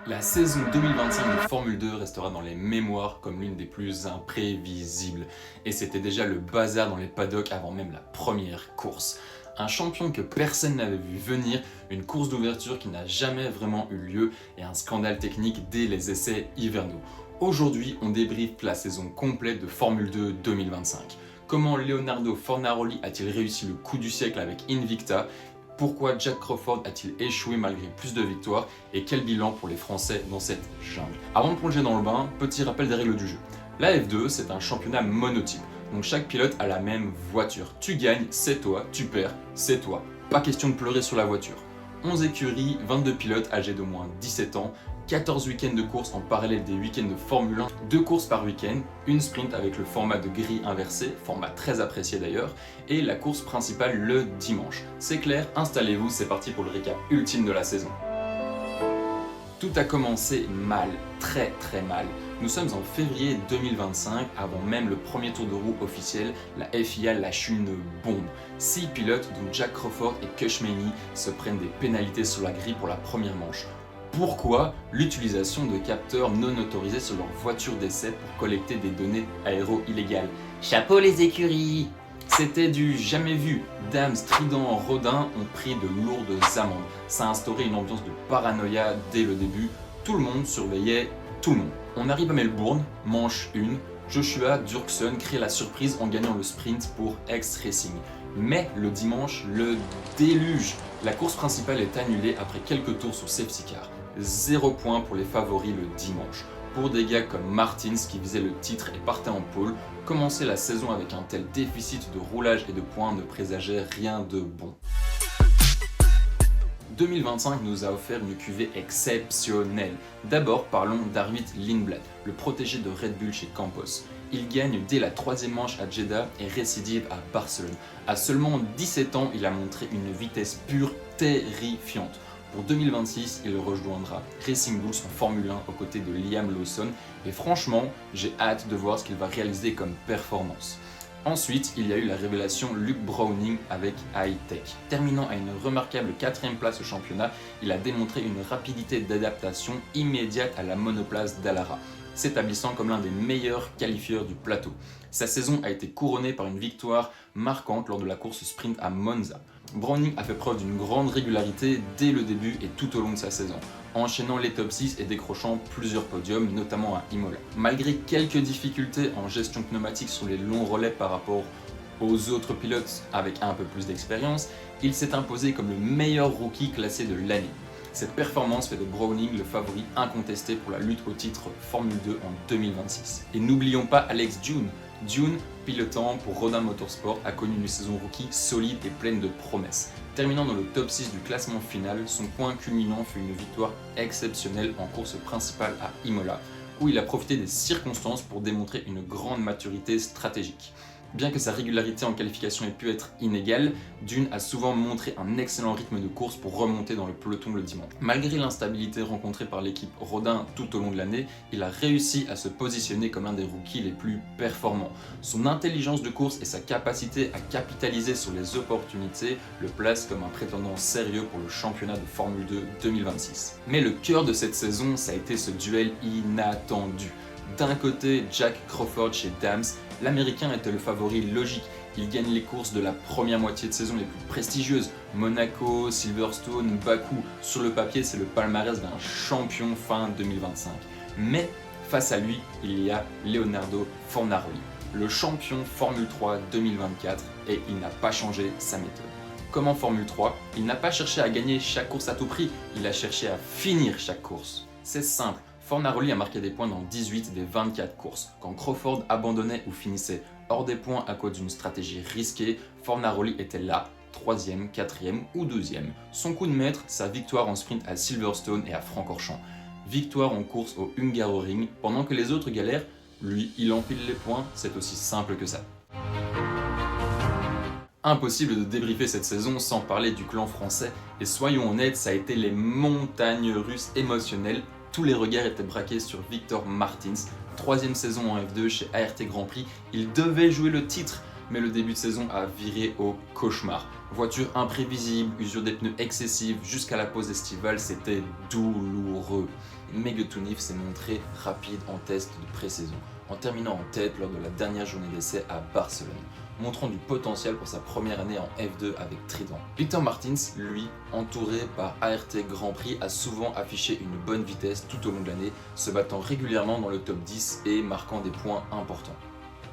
La saison 2025 de Formule 2 restera dans les mémoires comme l'une des plus imprévisibles. Et c'était déjà le bazar dans les paddocks avant même la première course. Un champion que personne n'avait vu venir, une course d'ouverture qui n'a jamais vraiment eu lieu et un scandale technique dès les essais hivernaux. Aujourd'hui, on débriefe la saison complète de Formule 2 2025. Comment Leonardo Fornaroli a-t-il réussi le coup du siècle avec Invicta ? Pourquoi Jack Crawford a-t-il échoué malgré plus de victoires et quel bilan pour les Français dans cette jungle? Avant de plonger dans le bain, petit rappel des règles du jeu. La F2, c'est un championnat monotype, donc chaque pilote a la même voiture. Tu gagnes, c'est toi, tu perds, c'est toi. Pas question de pleurer sur la voiture. 11 écuries, 22 pilotes âgés d'au moins 17 ans, 14 week-ends de course en parallèle des week-ends de Formule 1, 2 courses par week-end, une sprint avec le format de grille inversé, format très apprécié d'ailleurs, et la course principale le dimanche. C'est clair, installez-vous, c'est parti pour le récap ultime de la saison. Tout a commencé mal, très mal. Nous sommes en février 2025, avant même le premier tour de roue officiel, la FIA lâche une bombe. 6 pilotes, dont Jack Crawford et Cush Maney, se prennent des pénalités sur la grille pour la première manche. Pourquoi l'utilisation de capteurs non autorisés sur leur voiture d'essai pour collecter des données aéro-illégales? Chapeau les écuries! C'était du jamais vu. Dams, Trident, Rodin ont pris de lourdes amendes. Ça a instauré une ambiance de paranoïa dès le début. Tout le monde surveillait tout le monde. On arrive à Melbourne, manche 1. Joshua Durkson crée la surprise en gagnant le sprint pour X Racing. Mais le dimanche, le déluge. La course principale est annulée après quelques tours sous safety car. 0 point pour les favoris le dimanche. Pour des gars comme Martins qui visait le titre et partait en pole, commencer la saison avec un tel déficit de roulage et de points ne présageait rien de bon. 2025 nous a offert une cuvée exceptionnelle. D'abord, parlons d'Arvid Lindblad, le protégé de Red Bull chez Campos. Il gagne dès la 3e manche à Jeddah et récidive à Barcelone. À seulement 17 ans, il a montré une vitesse pure terrifiante. Pour 2026, il rejoindra Racing Bulls en Formule 1 aux côtés de Liam Lawson et franchement, j'ai hâte de voir ce qu'il va réaliser comme performance. Ensuite, il y a eu la révélation Luke Browning avec High Tech. Terminant à une remarquable 4e place au championnat, il a démontré une rapidité d'adaptation immédiate à la monoplace d'Alara, s'établissant comme l'un des meilleurs qualifieurs du plateau. Sa saison a été couronnée par une victoire marquante lors de la course sprint à Monza. Browning a fait preuve d'une grande régularité dès le début et tout au long de sa saison, enchaînant les top 6 et décrochant plusieurs podiums, notamment à Imola. Malgré quelques difficultés en gestion pneumatique sur les longs relais par rapport aux autres pilotes avec un peu plus d'expérience, il s'est imposé comme le meilleur rookie classé de l'année. Cette performance fait de Browning le favori incontesté pour la lutte au titre Formule 2 en 2026. Et n'oublions pas Alex Dune. Dune, pilotant pour Rodin Motorsport, a connu une saison rookie solide et pleine de promesses. Terminant dans le top 6 du classement final, son point culminant fut une victoire exceptionnelle en course principale à Imola, où il a profité des circonstances pour démontrer une grande maturité stratégique. Bien que sa régularité en qualification ait pu être inégale, Dune a souvent montré un excellent rythme de course pour remonter dans le peloton le dimanche. Malgré l'instabilité rencontrée par l'équipe Rodin tout au long de l'année, il a réussi à se positionner comme l'un des rookies les plus performants. Son intelligence de course et sa capacité à capitaliser sur les opportunités le placent comme un prétendant sérieux pour le championnat de Formule 2 2026. Mais le cœur de cette saison, ça a été ce duel inattendu. D'un côté, Jack Crawford chez Dams, l'Américain était le favori logique. Il gagne les courses de la première moitié de saison les plus prestigieuses. Monaco, Silverstone, Bakou. Sur le papier, c'est le palmarès d'un champion fin 2025. Mais face à lui, il y a Leonardo Fornaroli, le champion Formule 3 2024, et il n'a pas changé sa méthode. Comme en Formule 3, il n'a pas cherché à gagner chaque course à tout prix, il a cherché à finir chaque course. C'est simple. Fornaroli a marqué des points dans 18 des 24 courses. Quand Crawford abandonnait ou finissait hors des points à cause d'une stratégie risquée, Fornaroli était là, 3e, 4e ou 2e. Son coup de maître, sa victoire en sprint à Silverstone et à Francorchamps. Victoire en course au Hungaroring, pendant que les autres galèrent, lui, il empile les points, c'est aussi simple que ça. Impossible de débriefer cette saison sans parler du clan français, et soyons honnêtes, ça a été les montagnes russes émotionnelles. Tous les regards étaient braqués sur Victor Martins, 3e saison en F2 chez ART Grand Prix, il devait jouer le titre. mais le début de saison a viré au cauchemar. Voiture imprévisible, usure des pneus excessive, jusqu'à la pause estivale, c'était douloureux. Meg Tunif s'est montré rapide en test de pré-saison, en terminant en tête lors de la dernière journée d'essai à Barcelone, montrant du potentiel pour sa première année en F2 avec Trident. Victor Martins, lui, entouré par ART Grand Prix, a souvent affiché une bonne vitesse tout au long de l'année, se battant régulièrement dans le top 10 et marquant des points importants.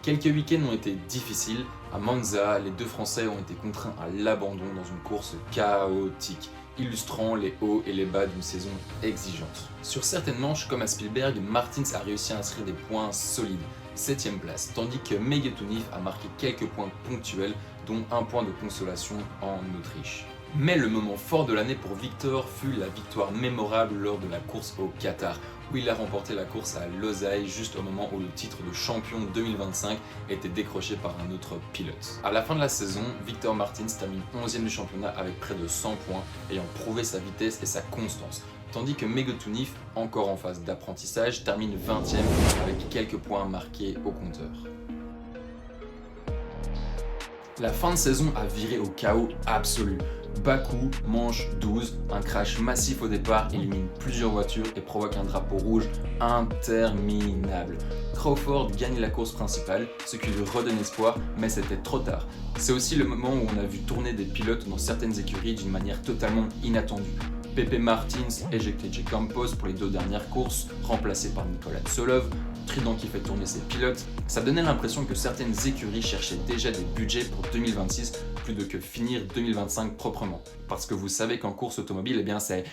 Quelques week-ends ont été difficiles. À Monza, les deux Français ont été contraints à l'abandon dans une course chaotique, illustrant les hauts et les bas d'une saison exigeante. Sur certaines manches, comme à Spielberg, Martins a réussi à inscrire des points solides, 7ème place, tandis que Meg Tunif a marqué quelques points ponctuels, dont un point de consolation en Autriche. Mais le moment fort de l'année pour Victor fut la victoire mémorable lors de la course au Qatar, où il a remporté la course à Losail juste au moment où le titre de champion 2025 était décroché par un autre pilote. À la fin de la saison, Victor Martins termine 11ème du championnat avec près de 100 points, ayant prouvé sa vitesse et sa constance, tandis que Meg Tunif, encore en phase d'apprentissage, termine 20ème avec quelques points marqués au compteur. La fin de saison a viré au chaos absolu. Bakou, manche 12, un crash massif au départ élimine plusieurs voitures et provoque un drapeau rouge interminable. Crawford gagne la course principale, ce qui lui redonne espoir, mais c'était trop tard. C'est aussi le moment où on a vu tourner des pilotes dans certaines écuries d'une manière totalement inattendue. Pepe Martins éjecté chez Campos pour les 2 dernières courses, remplacé par Nicolas Tsolov, Trident qui fait tourner ses pilotes. Ça donnait l'impression que certaines écuries cherchaient déjà des budgets pour 2026 plus de que finir 2025 proprement. Parce que vous savez qu'en course automobile, eh bien c'est...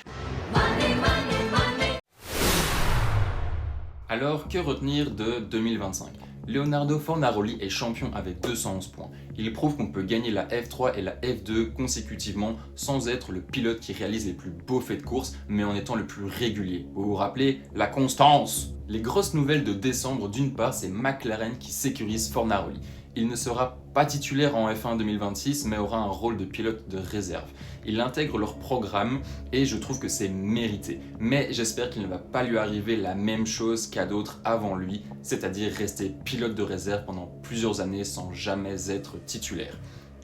Alors, que retenir de 2025 ? Leonardo Fornaroli est champion avec 211 points. Il prouve qu'on peut gagner la F3 et la F2 consécutivement sans être le pilote qui réalise les plus beaux faits de course, mais en étant le plus régulier. Vous vous rappelez, la constance. Les grosses nouvelles de décembre, d'une part, c'est McLaren qui sécurise Fornaroli. Il ne sera pas titulaire en F1 2026, mais aura un rôle de pilote de réserve. Il intègre leur programme et je trouve que c'est mérité. Mais j'espère qu'il ne va pas lui arriver la même chose qu'à d'autres avant lui, c'est-à-dire rester pilote de réserve pendant plusieurs années sans jamais être titulaire.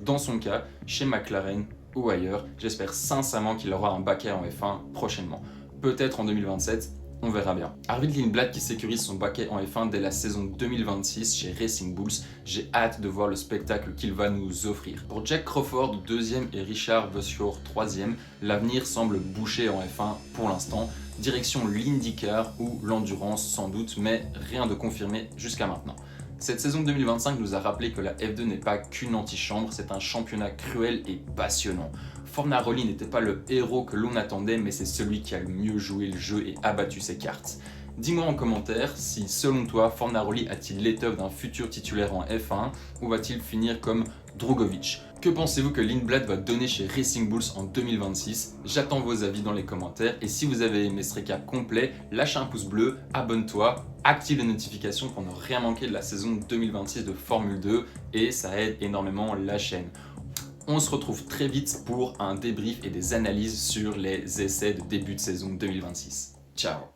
Dans son cas, chez McLaren ou ailleurs, j'espère sincèrement qu'il aura un baquet en F1 prochainement. Peut-être en 2027, on verra bien. Arvid Lindblad qui sécurise son baquet en F1 dès la saison 2026 chez Racing Bulls. J'ai hâte de voir le spectacle qu'il va nous offrir. Pour Jack Crawford, 2ème et Richard Voschior, 3ème, l'avenir semble bouché en F1 pour l'instant. Direction l'IndyCar ou l'Endurance sans doute, mais rien de confirmé jusqu'à maintenant. Cette saison 2025 nous a rappelé que la F2 n'est pas qu'une antichambre, c'est un championnat cruel et passionnant. Fornaroli n'était pas le héros que l'on attendait, mais c'est celui qui a le mieux joué le jeu et abattu ses cartes. Dis-moi en commentaire si, selon toi, Fornaroli a-t-il l'étoffe d'un futur titulaire en F1 ou va-t-il finir comme Drugovich? Que pensez-vous que Lindblad va donner chez Racing Bulls en 2026? J'attends vos avis dans les commentaires et si vous avez aimé ce récap complet, lâche un pouce bleu, abonne-toi, active les notifications pour ne rien manquer de la saison 2026 de Formule 2 et ça aide énormément la chaîne. On se retrouve très vite pour un débrief et des analyses sur les essais de début de saison 2026. Ciao!